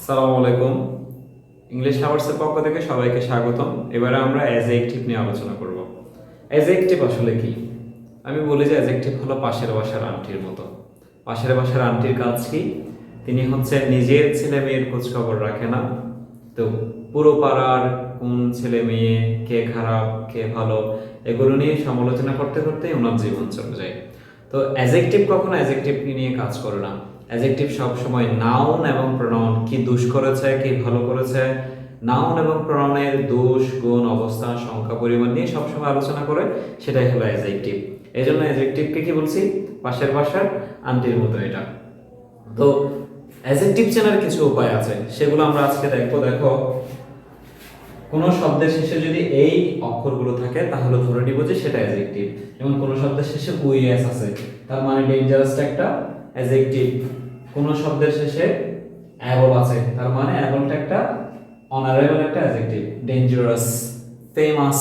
আসসালামু আলাইকুম। ইংলিশ হাওয়ার্সের পক্ষ থেকে সবাইকে স্বাগতম। এবারে আমরা অ্যাজেক্টিভ নিয়ে আলোচনা করব। অ্যাজেক্টিভ আসলে কি? আমি বলি যে অ্যাজেক্টিভ হলো পাশের বাসার আন্টির মতো। পাশের বাসার আন্টির কাজ কি? তিনি হচ্ছে নিজের ছেলে মেয়ের খোঁজখবর রাখে না, তো পুরো পাড়ার কোন ছেলে মেয়ে, কে খারাপ কে ভালো, এগুলো নিয়ে সমালোচনা করতে করতেই ওনার জীবন চলে যায়। তো অ্যাজেক্টিভ কখনো অ্যাজেক্টিভ নিয়ে কাজ করে না। অ্যাজেক্টিভ সবসময় নাউন এবং প্রনাউন, কি দোষ করেছে কি ভালো করেছে, নাউন এবং প্রনাউনের দোষ গুণ অবস্থা সংখ্যা পরিমাণ নিয়ে সবসময় আলোচনা করে, সেটাই হলো অ্যাজেক্টিভ। এই জন্য অ্যাজেক্টিভকে কি বলছি? পাশের বাসার আন্টির মতো এটা। তো অ্যাজেক্টিভ চেনার কিছু উপায় আছে, সেগুলো আমরা আজকে দেখবো। দেখো, কোন শব্দের শেষে যদি এই অক্ষরগুলো থাকে তাহলে ধরে নিব যে সেটা অ্যাজেক্টিভ। যেমন কোন শব্দের শেষে ওএস আছে, তার মানে ডেঞ্জারাস একটা অ্যাজেক্টিভ। কোন শব্দের শেষে অ্যাবল আছে, তার মানে অ্যাবলটা একটা অনারেবল একটা adjective. Dangerous, famous,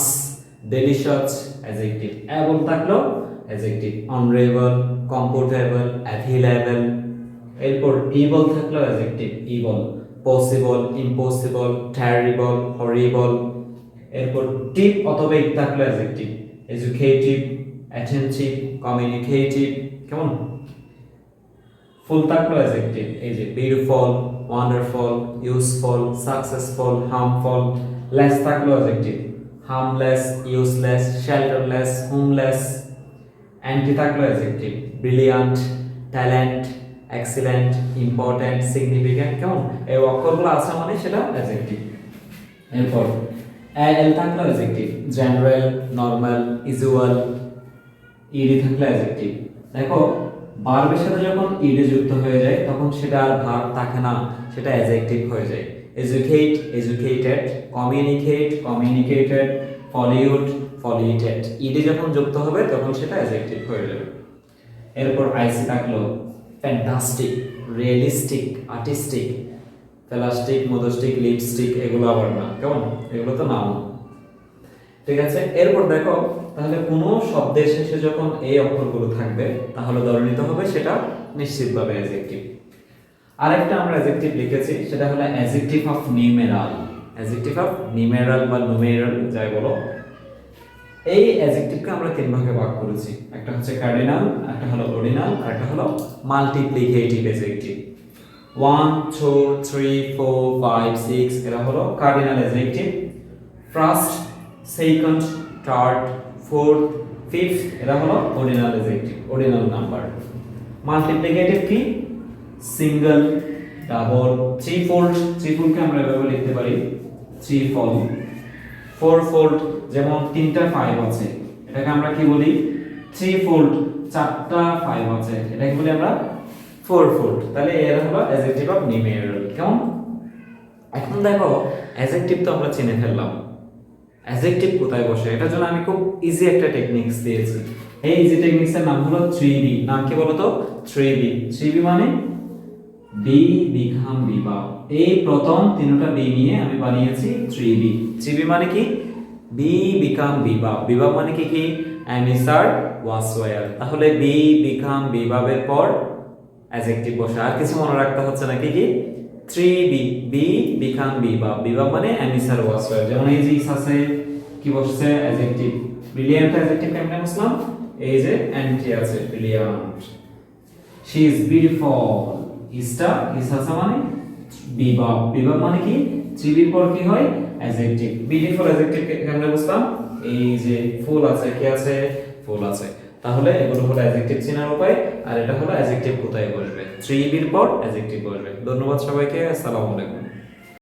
delicious adjective. Able থাকলেও অ্যাজেক্টিভ। Honourable, comfortable, available. এরপর ইবল থাকলেও adjective. Ible, possible, impossible, terrible, horrible. এরপর টিপ অথবা ইক থাকলে অ্যাডজেক্টিভ। Educative, attentive, communicative. কেমন? ফুল থাকলো অ্যাডজেক্টিভ। এই যে beautiful, wonderful, useful, successful, harmful. Less থাকলো adjective. Harmless, useless, shelterless, homeless. Anti থাকলো adjective. Brilliant, talent, excellent, important, significant. কেমন? এই অক্ষরগুলো আছে মানে সেটা অ্যাডজেক্টিভ। এরপর এল থাকলে adjective. General, normal, usual. E D থাকলে অ্যাডজেক্টিভ। দেখো, ভার্বের সাথে যখন ইডি যুক্ত হয়ে যায় তখন সেটা আর ভার্ব থাকে না, সেটা অ্যাডজেক্টিভ হয়ে যায়। Educate, educated, communicate, communicated, pollute, polluted. E D যখন যুক্ত হবে তখন সেটা অ্যাডজেক্টিভ হয়ে যাবে। এরপর আইসি থাকলো ফ্যান্টাস্টিক, রিয়েলিস্টিক, আর্টিস্টিক। প্লাস্টিক, মোদস্টিক, লিপস্টিক এগুলো আবার না। কেমন? এগুলো তো নাম। ঠিক আছে। এরপর দেখো, তাহলে কোনো শব্দের শেষে যখন এই অক্ষরগুলো থাকবে তাহলে ধরে নিতে হবে সেটা নিশ্চিতভাবে অ্যাডজেক্টিভ। আরেকটা আমরা অ্যাডজেক্টিভ লিখেছি, সেটা হলো adjective of numeral. Adjective of numeral বা নুমেরাল যাই বলো। এই অ্যাডজেক্টিভকে আমরা তিন ভাগে ভাগ করেছি। একটা হচ্ছে কার্ডিনাল, একটা হলো অর্ডিনাল, আর একটা হলো মাল্টিপ্লিকেটিভ অ্যাডজেক্টিভ। 1 2 3 4 5 6 এরা হলো cardinal adjective. First, second, third, fourth, fifth এরা হলো ordinal adjective, ordinal number. Multiplicative কি? Single, double, threefold. থ্রিফোল্ডকে আমরা এভাবে লিখতে পারি থ্রিফোল্ড। ফোরফোল্ড, যেমন তিনটা ফাইভ আছে, এটাকে আমরা কি বলি? থ্রিফোল্ড। চারটা ফাইভ আছে, এটাকে বলি আমরা ফোরফোল্ড। তাহলে এরা হলো অ্যাডজেক্টিভ অফ নিউমেরাল। কেমন? এখন দেখো, অ্যাডজেক্টিভ তো আমরা চিনে ফেললাম। অ্যাডজেক্টিভ কোথায় বসে এটার জন্য আমি খুব ইজি একটা টেকনিক্স দিয়েছি। এই ইজি টেকনিক্সের নাম হলো 3B। নাম কি বলো তো? 3B। 3B মানে বি বিকাম বিভাব। এই প্রথম তিনটা বি নিয়ে আমি বানিয়েছি 3B। 3B মানে কি? B become Bibhab. বিভাব মানে কি? কি? অ্যামিসার ওয়াসওয়ার। তাহলে বি বিকাম বিভাবের পর অ্যাডজেক্টিভ বসে। আর কিছু মনে রাখতে হচ্ছে না। কি কি? 3B, B become Bibhab. Bibhab মানে অ্যামিসার ওয়াসওয়ার। যেমন এই যে ইস আছে, কি বসছে? অ্যাডজেক্টিভ। ব্রিলিয়ান্ট অ্যাডজেক্টিভ কেমনে বসলাম? এই যে অ্যান্টি আছে, ব্রিলিয়ান্ট। She is beautiful. ইসটা ইস আছে মানে বিভাব। বিভাব মানে কি? 3B পর কি হয়? অ্যাডজেক্টিভ। বিউটিফুল অ্যাডজেক্টিভ কেমনে বসলাম? এই যে ফুল আছে, কি আছে? ফুল আছে। তাহলে এগুলো হলো অ্যাডজেক্টিভ চেনার উপায়। আর এটা হলো অ্যাডজেক্টিভ কোথায় বসবে। 3B এর পর অ্যাডজেক্টিভ বসবে। ধন্যবাদ সবাইকে। আসসালামু আলাইকুম।